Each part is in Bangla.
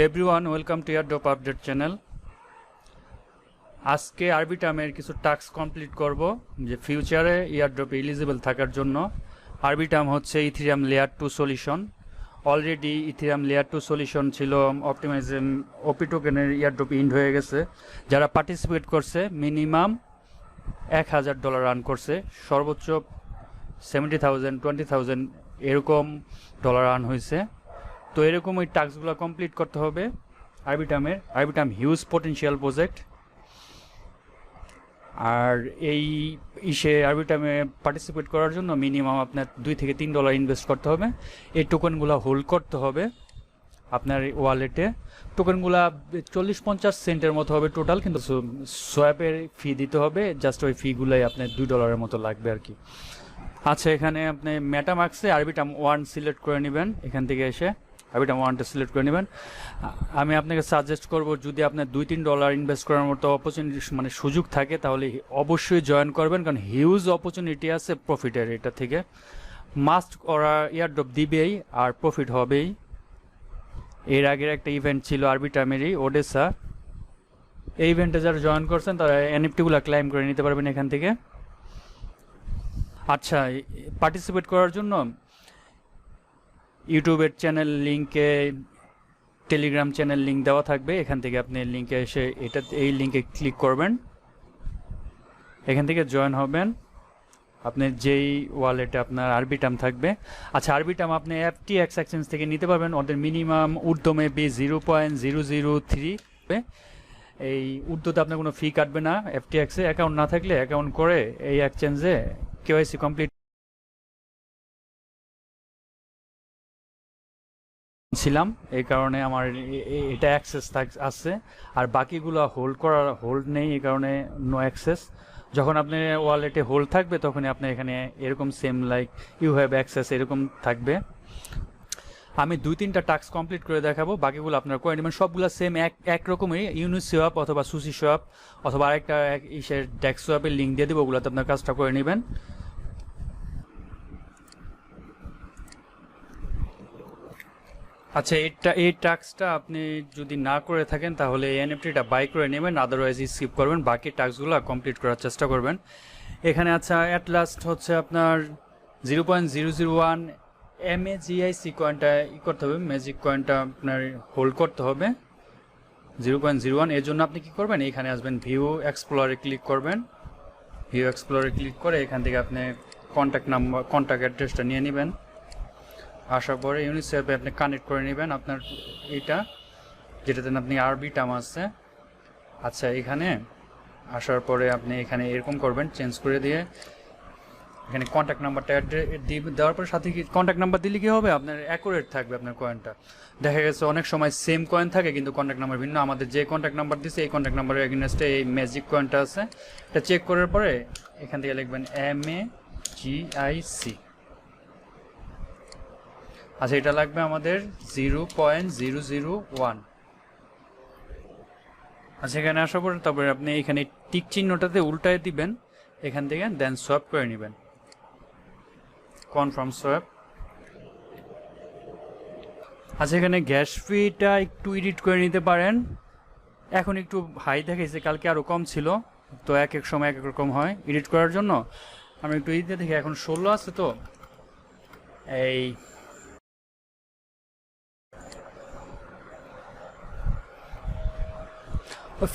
Everyone welcome to airdrop update channel. আজকে আরবিটামের কিছু টাস্ক কমপ্লিট করব যে ফিউচারে এয়ারড্রপে এলিজিবল থাকার জন্য। আরবিটাম হচ্ছে ethereum layer 2 solution. Already ethereum layer 2 solution ছিল, অপটিমাইজেশন ওপি টোকেনের এয়ারড্রপ ইন্ড হয়ে গেছে। যারা পার্টিসিপেট করছে মিনিমাম $1000 রান করছে, সর্বোচ্চ 70,000 20,000 এরকম ডলার রান হয়েছে। তো এরকম ওই টাস্কগুলো কমপ্লিট করতে হবে আরবিটাম হিউজ পটেনশিয়াল প্রজেক্ট। আর এই আরবিটামে পার্টিসিপেট করার জন্য মিনিমাম আপনার $2 থেকে $3 ইনভেস্ট করতে হবে। এই টোকেনগুলো হোল্ড করতে হবে আপনার ওয়ালেটে। টোকেনগুলো 40-50 সেন্টের মতো হবে টোটাল, কিন্তু সোয়াপের ফি দিতে হবে। জাস্ট ওই ফিগুলাই আপনার $2 মতো লাগবে আর কি। আচ্ছা, এখানে আপনি মেটামাক্সে আরবিটাম 1 সিলেক্ট করে নেবেন। এখান থেকে এসে আরবিটাম 1টা সিলেক্ট করে নেবেন। আমি আপনাকে সাজেস্ট করব, যদি আপনার $2-3 ইনভেস্ট করার মতো অপরচুনিটি মানে সুযোগ থাকে তাহলে অবশ্যই জয়েন করবেন, কারণ হিউজ অপরচুনিটি আছে প্রফিটের। এটা থেকে মাস্ট ওরা এয়ারড্রপ দিবেই আর প্রফিট হবেই। এর আগের একটা ইভেন্ট ছিল আরবিটামেরই, ওডেসা। এই ইভেন্টে যারা জয়েন করছেন তারা এনএফটিগুলো ক্লাইম করে নিতে পারবেন এখান থেকে। আচ্ছা, পার্টিসিপেট করার জন্য ইউটিউবের চ্যানেল লিঙ্কে, টেলিগ্রাম চ্যানেল লিঙ্ক দেওয়া থাকবে। এখান থেকে আপনি লিঙ্কে এসে এই লিঙ্কে ক্লিক করবেন, এখান থেকে জয়েন হবেন আপনি যেই ওয়ালেটে আপনার আরবিটাম থাকবে। আচ্ছা, আরবিটাম আপনি FTX এক্সচেঞ্জ থেকে নিতে পারবেন। ওদের মিনিমাম ঊর্ধ্বমে 0.003। এই ঊর্ধ্বতে আপনার কোনো ফি কাটবে না। FTX এ অ্যাকাউন্ট না থাকলে অ্যাকাউন্ট করে এই এক্সচেঞ্জে KYC কমপ্লিট ছিলাম, এই কারণে আমার এটা অ্যাক্সেস আছে। আর বাকিগুলো হোল্ড নেই, এই কারণে নো অ্যাক্সেস। যখন আপনার ওয়ালেটে হোল্ড থাকবে তখনই আপনি এখানে এরকম same like you have access এরকম থাকবে। আমি 2-3টা টাস্ক কমপ্লিট করে দেখাবো, বাকিগুলো আপনার করে নেবেন। সবগুলো সেম একরকমই, ইউনিসোয়াপ অথবা সুসি সোয়াপ অথবা আরেকটা ডেক্স সোয়াপের লিঙ্ক দিয়ে দেবো, ওগুলোতে আপনার কাজটা করে নেবেন। আচ্ছা, এই টাস্কটা আপনি যদি না করে থাকেন তাহলে এই এনএফটিটা বাই করে নেবেন, আদারওয়াইজ স্কিপ করবেন। বাকি টাস্কগুলো কমপ্লিট করার চেষ্টা করবেন। এখানে আচ্ছা, অ্যাট লাস্ট হচ্ছে আপনার 0.001 MAGIC কয়েনটা করতে হবে, ম্যাজিক কয়েনটা আপনার হোল্ড করতে হবে 0.01। এর জন্য আপনি কি করবেন, এখানে আসবেন, ভিউ এক্সপ্লোরে ক্লিক করবেন। ভিউ এক্সপ্লোরে ক্লিক করে এখান থেকে আপনি কন্ট্যাক্ট অ্যাড্রেসটা নিয়ে নেবেন। আসার পরে ইউনিসোয়াপে আপনি কানেক্ট করে নেবেন আপনার এইটা, যেটাতে আপনি আরবিটাম আছে। আচ্ছা, এখানে আসার পরে আপনি এখানে এরকম করবেন, চেঞ্জ করে দিয়ে এখানে কন্ট্যাক্ট নাম্বারটা দেওয়ার পরে সাথে কি কন্ট্যাক্ট নাম্বার দিলে কি হবে, আপনার অ্যাকুরেট থাকবে আপনার কয়েনটা। দেখা গেছে অনেক সময় সেম কয়েন থাকে কিন্তু কন্ট্যাক্ট নাম্বার ভিন্ন। আমাদের যে কন্ট্যাক্ট নাম্বার দিচ্ছে এই কন্ট্যাক্ট নাম্বারের এগেইনস্টে এই ম্যাজিক কয়েনটা আছে। এটা চেক করার পরে এখান থেকে লিখবেন MAGIC। আচ্ছা, এটা লাগবে আমাদের 0.001। আচ্ছা, এখানে আসার পরে তারপরে আপনি এখানে টিক চিহ্নটাতে উল্টায় দিবেন এখান থেকে, দেন সোয়াপ করে নেবেন, কনফার্ম সোয়াপ। আচ্ছা, এখানে গ্যাস ফিটা একটু এডিট করে নিতে পারেন। এখন একটু হাই দেখাইছে, কালকে আরও কম ছিল, তো এক এক সময় এক এক রকম হয়। এডিট করার জন্য আমি একটু এডিট দেখি, এখন 16 আছে, তো এই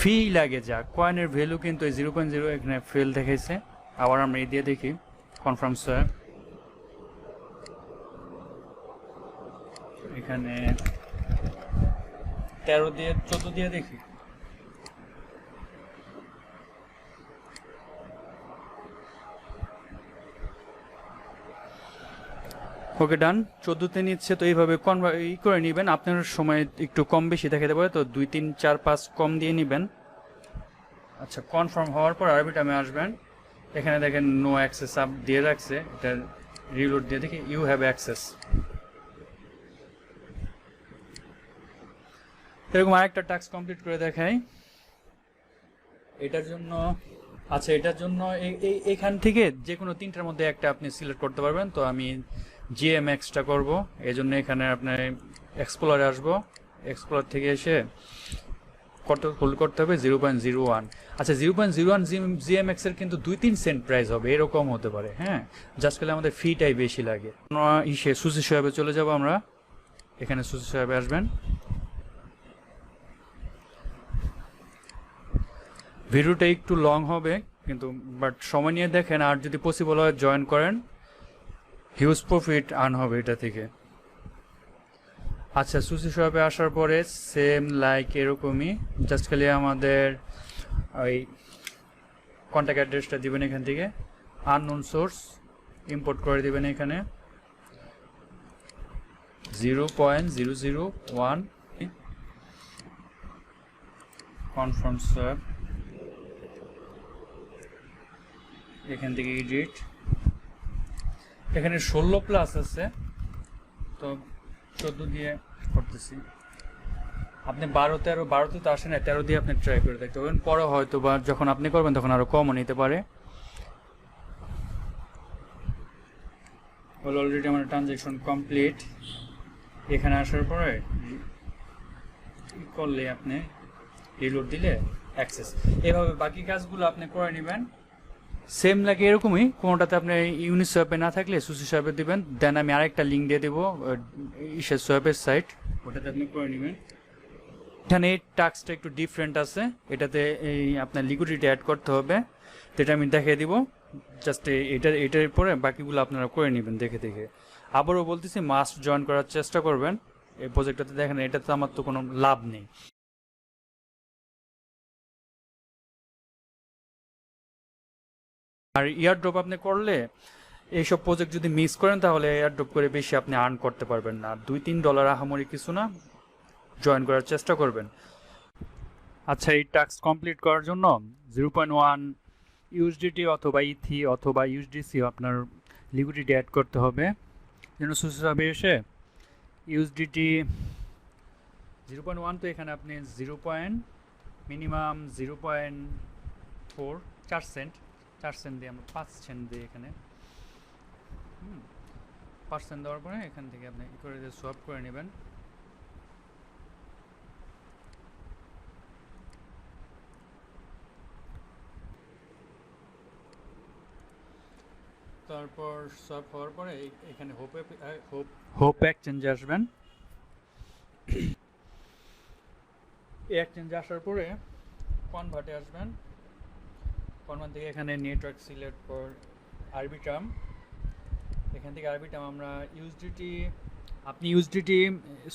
ফি লাগে যা কয়েনের ভ্যালু কিন্তু এই 0.0 এখানে ফেল দেখাইছে। আবার আমরা এই দিয়ে দেখি কনফার্ম সোয়াপ, এখানে 13 দিয়ে 14 দিয়ে দেখি। ওকে, ডান। 14তে নিচ্ছে, তো এইভাবে করে নেবেন। আপনার সময় একটু কম বেশি দেখাতে পারে, তো 2 3 4 5 কম দিয়ে নেবেন। আচ্ছা, কনফার্ম হওয়ার পর আরবিটামে আসবেন। এখানে দেখেন নো অ্যাক্সেস আপ দিয়ে রাখছে, এটা রিলোড দিয়ে দেখি ইউ হ্যাভ অ্যাক্সেস। এরকম আরেকটা টাস্ক কমপ্লিট করে দেখাই এটার জন্য। আচ্ছা, এটার জন্য এখান থেকে যে কোনো 3টার মধ্যে একটা আপনি সিলেক্ট করতে পারবেন। তো আমি GMX টা করব, এই জন্য এখানে আপনার এক্সপ্লোরে আসবো, এক্সপ্লোর থেকে এসে কত হোল্ড করতে হবে 0.01। আচ্ছা 0.01 জিএমএক্স এর কিন্তু 2-3 সেন্ট প্রাইস হবে, এরকম হতে পারে। হ্যাঁ, জাস্ট খালি আমাদের ফিটাই বেশি লাগে। সুসি সোয়াবে চলে যাব আমরা। এখানে সুসি সোয়াবে আসবেন। ভিডিওটা একটু লং হবে কিন্তু বাট সময় নিয়ে দেখেন, আর যদি পসিবল হয় জয়েন করেন, হিউজ প্রফিট আর্ন হবে এটা থেকে। আচ্ছা সুসি শপে আসার পরে সেম লাইক এরকমই, জাস্ট খালি আমাদের ওই কন্ট্যাক্ট অ্যাড্রেসটা দিবেন, এখান থেকে আননোন সোর্স ইম্পোর্ট করে দিবেন। এখানে 0.001 কনফার্ম সোয়াপ, এখান থেকে এডিট। এখানে 16 প্লাস আছে, তো 14 দিয়ে করতেছি। আপনি 12-13 তো আসে না, 13 দিয়ে আপনি ট্রাই করে দেখতে পারবেন। পরে হয়তো বা যখন আপনি করবেন তখন আরো কমও নিতে পারে। অলরেডি আমার ট্রানজ্যাকশন কমপ্লিট। এখানে আসার পরে করলে আপনি রিলোড দিলে অ্যাক্সেস। এভাবে বাকি কাজগুলো আপনি করে নেবেন। সেম লাগে এরকমই, কোনোটাতে আপনি ইউনিট সোয়াপে না থাকলে সুসি সোয়াপে দিবেন। দেন আমি আরেকটা লিঙ্ক দিয়ে দেবো সোয়াপের সাইট, ওটাতে আপনি করে নেবেন। এখানে টাস্কটা একটু ডিফারেন্ট আছে, এটাতে এই আপনার লিকুইডিটি অ্যাড করতে হবে, তো এটা আমি দেখিয়ে দিব। জাস্ট এটার পরে বাকিগুলো আপনারা করে নেবেন দেখে দেখে। আবারও বলতেছি, মাস্ট জয়েন করার চেষ্টা করবেন এই প্রজেক্টটাতে। দেখেন এটাতে আমার তো কোনো লাভ নেই। আর ইয়ারড্রপ আপনি করলে এইসব প্রজেক্ট যদি মিস করেন তাহলে এয়ারড্রপ করে বেশি আপনি আর্ন করতে পারবেন না। $2-3 আহামরি কিছু না, জয়েন করার চেষ্টা করবেন। আচ্ছা এই টাস্ক কমপ্লিট করার জন্য 0.1 ইউএসডিটি অথবা ইথি অথবা ইউএসডিসি আপনার লিকুইডিটি অ্যাড করতে হবে। যেন সুসভাবে এসে ইউএসডিটি 0.1, তো এখানে আপনি মিনিমাম 0.4 4 সেন্ট দিয়ে আমরা 5 সেন্ট দিই এখানে। 5 সেন্ট দেওয়ার পরে এখান থেকে আপনি করে দিয়ে সোয়াপ করে নেবেন। তারপর সোয়াপ হওয়ার পরে এখানে হোপ এক্সচেঞ্জে আসবেন। এই এক্সচেঞ্জে আসার পরে কনভার্টে আসবেন। কনভার্ট থেকে এখানে নেটওয়ার্ক সিলেক্ট ফর আরবিট্রাম। এখান থেকে আরবিট্রাম আমরা ইউএসডিটি, আপনি ইউএসডিটি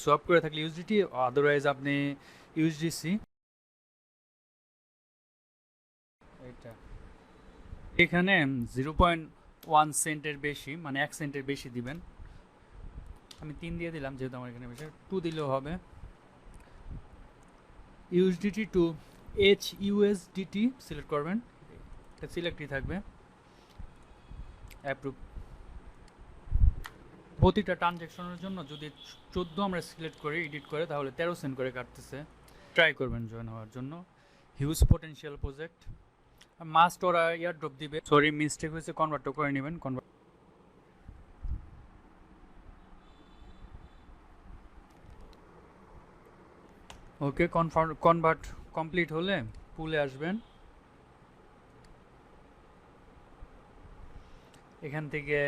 সোয়াপ করে থাকলে ইউএসডিটি, আদারওয়াইজ আপনি ইউএসডিসি। এটা এখানে 0.1 সেন্টের বেশি, মানে 1 সেন্টের বেশি দিবেন। আমি 3 দিয়ে দিলাম যেহেতু আমার এখানে বেশি, 2 দিলেও হবে। ইউএসডিটি টু এইচইউএসডিটি সিলেক্ট করবেন, এটা সিলেক্টই থাকবে। অ্যাপ্রুভ। প্রতিটা ট্রানজ্যাকশনের জন্য যদি 14 আমরা সিলেক্ট করি এডিট করে, তাহলে 13 সেন্ট করে কাটতেছে। ট্রাই করবেন জয়েন হওয়ার জন্য। Huge potential project. মাস্ট ওরা এয়ারড্রপ দিবে। সরি মিস্টেক হয়েছে, কনভার্টও করে নেবেন। ওকে, কনভার্ট কমপ্লিট হলে পুলে আসবেন। এখান থেকে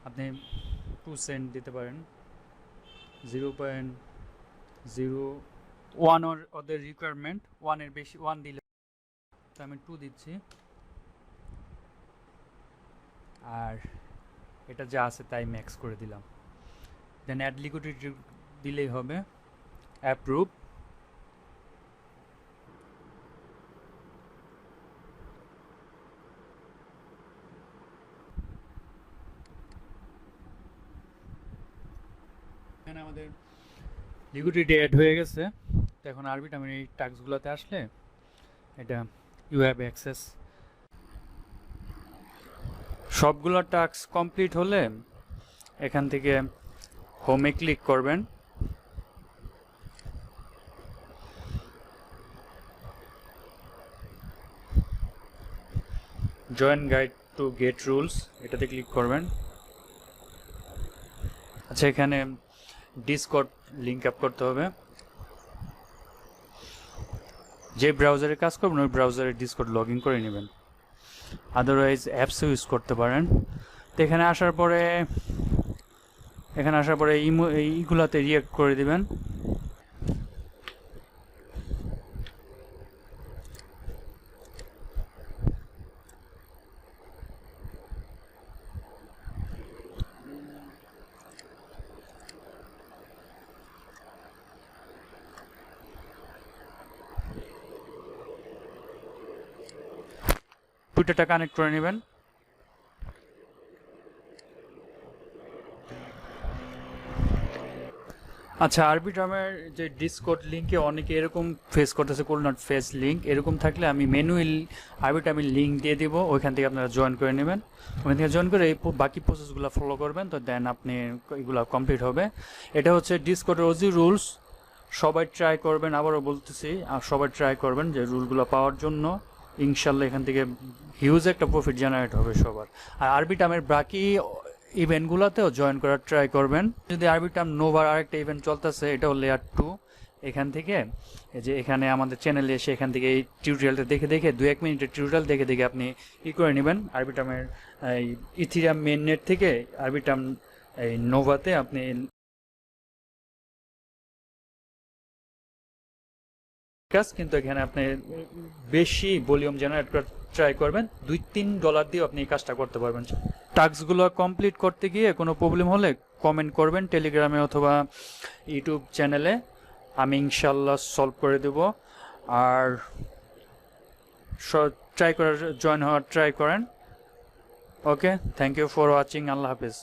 আপনি 2 সেন্ট দিতে পারেন। 0.01 ওদের রিকোয়ারমেন্ট, 1 এর বেশি 1 দিলে, তো আমি 2 দিচ্ছি। আর এটা যা আছে তাই ম্যাক্স করে দিলাম। দেন অ্যাড লিকুইডিটি দিলেই হবে। অ্যাপ্রুভ। এখানে আমাদের লিকুইডিটি অ্যাড হয়ে গেছে। তো এখন আরবিট্রামের এই টাস্কগুলোতে আসলে এটা ইউ হ্যাভ অ্যাক্সেস। সবগুলো টাস্ক কমপ্লিট হলে এখান থেকে হোমে ক্লিক করবেন। Join guide to get rules, এটাতে ক্লিক করবেন। আচ্ছা এখানে ডিসকর্ড লিঙ্ক আপ করতে হবে। যে ব্রাউজারে কাজ করবেন ওই ব্রাউজারে ডিসকর্ড লগ ইন করে নেবেন, আদারওয়াইজ অ্যাপসও ইউজ করতে পারেন। তো এখানে আসার পরে এইগুলাতে রিঅ্যাক্ট করে দিবেন। টুইটারটা কানেক্ট করে নেবেন। আচ্ছা, আরবিট্রামের যে ডিসকর্ড লিঙ্কে অনেকে এরকম ফেস করতেছে, কোল নট ফেস লিঙ্ক, এরকম থাকলে আমি ম্যানুয়াল আরবিট্রামের লিঙ্ক দিয়ে দিব, ওইখান থেকে আপনারা জয়েন করে নেবেন। ওখান থেকে জয়েন করে এই বাকি প্রসেসগুলো ফলো করবেন, তো দেন আপনি এগুলো কমপ্লিট হবে। এটা হচ্ছে ডিসকর্ডের ওজি রুলস, সবাই ট্রাই করবেন, আবারও বলতেছি সবাই ট্রাই করবেন যে রুলগুলো পাওয়ার জন্য। ইনশাল্লাহ এখান থেকে হিউজ একটা প্রফিট জেনারেট হবে সবার। আর আরবিট্রামের বাকি ইভেন্টগুলোতেও জয়েন করার ট্রাই করবেন। যদি আরবিট্রাম নোভার আরেকটা ইভেন্ট চলতেছে, এটা হলো লেয়ার 2, এখান থেকে এই যে এখানে আমাদের চ্যানেলে এসে এখান থেকে এই টিউটোরিয়ালটা দেখে 2-1 মিনিটের টিউটোরিয়াল দেখে আপনি করে নেবেন। আরবিট্রামের এই ইথিরিয়াম মেইন নেট থেকে আরবিট্রাম এই নোভাতে আপনি কিন্তু এখানে আপনি বেশি ভলিউম জেনারেট করার ট্রাই করবেন, $2-3 দিয়ে আপনি এই কাজটা করতে পারবেন। টাস্কগুলো কমপ্লিট করতে গিয়ে কোনো প্রবলেম হলে কমেন্ট করবেন টেলিগ্রামে অথবা ইউটিউব চ্যানেলে, আমি ইনশাল্লাহ সলভ করে দেব। আর ট্রাই করার জয়েন হওয়ার ট্রাই করেন। Okay, thank you for watching, আল্লাহ হাফিজ।